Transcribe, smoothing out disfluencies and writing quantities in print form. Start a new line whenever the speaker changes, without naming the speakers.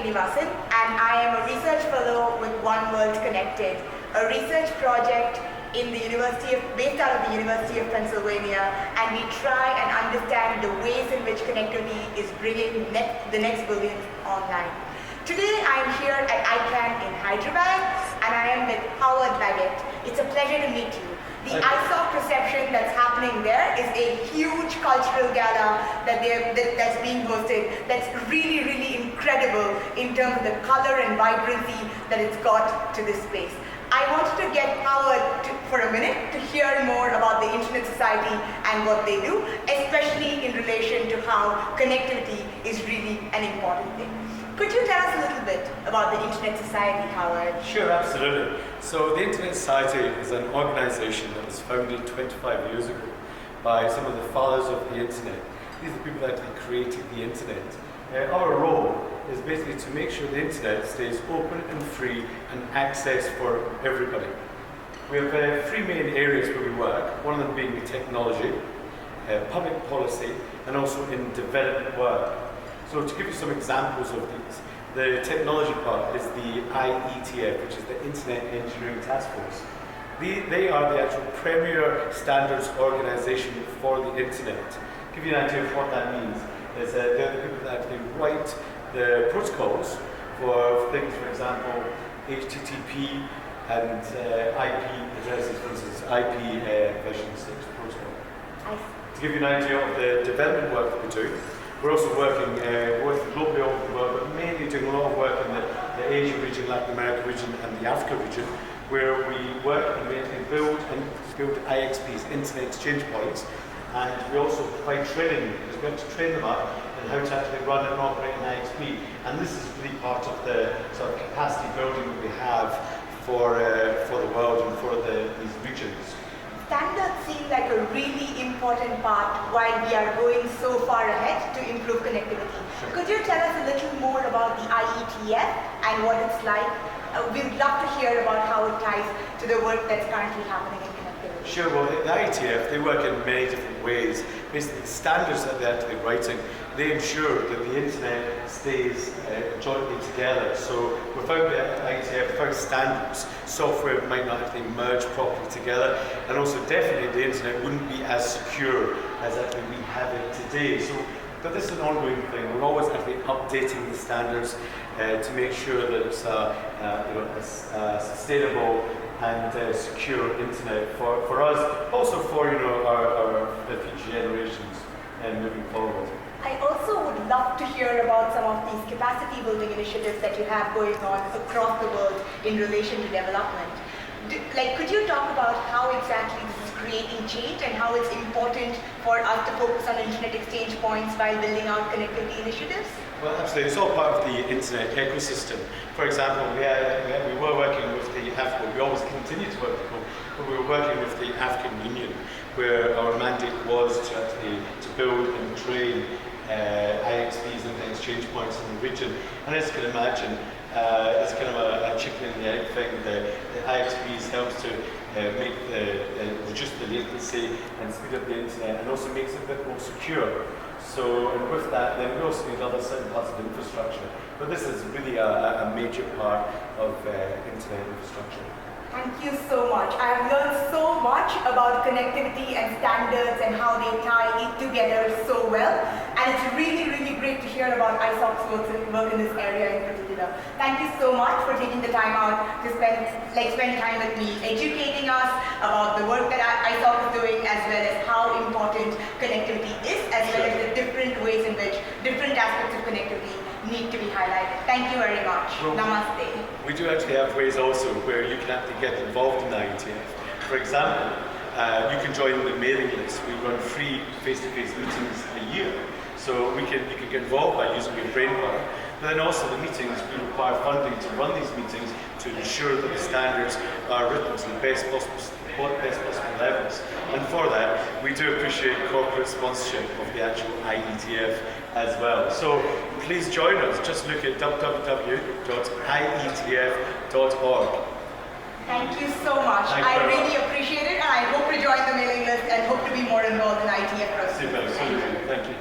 Srinivasan, and I am a research fellow with One World Connected, a research project based out of the University of Pennsylvania, and we try and understand the ways in which connectivity is bringing the next billion online. Today I am here at ICANN in Hyderabad, and I am with Howard Baggott. It's a pleasure to meet you. The ISOC Reception that's happening there is a huge cultural gala that's being hosted that's really, really incredible in terms of the color and vibrancy that it's got to this space. I wanted to get Howard for a minute to hear more about the Internet Society and what they do, especially in relation to how connectivity is really an important thing. Could you tell us a little bit about the Internet Society, Howard?
Sure, absolutely. So the Internet Society is an organization that was founded 25 years ago by some of the fathers of the Internet. These are the people that actually created the Internet. Our role is basically to make sure the Internet stays open and free and access for everybody. We have three main areas where we work, one of them being technology, public policy, and also in development work. So to give you some examples of these, the technology part is the IETF, which is the Internet Engineering Task Force. They are the actual premier standards organization for the Internet. To give you an idea of what that means, is they're the people that actually write the protocols for things, for example, HTTP and IP addresses, for instance, IP version 6 protocol. To give you an idea of the development work that we do, we're also working globally all over the world, but mainly doing a lot of work in the Asia region, Latin America region, and the Africa region, where we work and we build IXPs, Internet Exchange Points, and we also provide training, because we have to train them up on how to actually run and operate an IXP. And this is really part of the sort of capacity building that we have for the world and for these regions.
Standards seem like a really important part while we are going so far ahead to improve connectivity.
Sure.
Could you tell us a little more about the IETF and what it's like? We'd love to hear about how it ties to the work that's currently happening in connectivity.
Sure, well the IETF, they work in many different ways. Basically the standards that they're actually writing, they ensure that the Internet stays jointly together. So without the IETF, without standards, software might not actually merge properly together, and also definitely the Internet wouldn't be as secure as actually we have it today. But this is an ongoing thing. We're always actually updating the standards to make sure that it's a sustainable and secure Internet for us, also for our future generations and moving forward.
I also would love to hear about some of these capacity building initiatives that you have going on across the world in relation to development. Could you talk about how exactly this is creating change and how it's important for us to focus on Internet exchange points while building out connectivity initiatives?
Well, absolutely. It's all part of the Internet ecosystem. For example, we were working with the Africa, we always continue to work with them, but we were working with the African Union, where our mandate was to build and train IXPs and exchange points in the region. And as you can imagine, it's kind of a chicken and the egg thing. The IXPs helps to reduce the latency and speed up the Internet, and also makes it a bit more secure. So, and with that, then we also need other certain parts of the infrastructure. But this is really a major part of Internet infrastructure.
Thank you so much. I have learned so much about connectivity and standards and how they tie it together so well. And it's really, really great to hear about ISOC's work in this area in particular. Thank you so much for taking the time out to spend time with me, educating us about the work that ISOC is doing, as well as how important connectivity is, as well as the different ways in which different aspects of connectivity need to be highlighted. Thank you very much. Well, namaste.
We do actually have ways also where you can actually get involved in the IETF. For example, you can join the mailing list. We run free face-to-face meetings a year. So you can get involved by using your brain power. But then also the meetings, we require funding to run these meetings to ensure that the standards are written to the best possible levels. And for that, we do appreciate corporate sponsorship of the actual IETF as well. So please join us. Just look at www.ietf.org.
Thank you so much. I really appreciate it, and I hope to join the mailing list and hope to be more involved in IETF processes.
Super, absolutely. Thank you.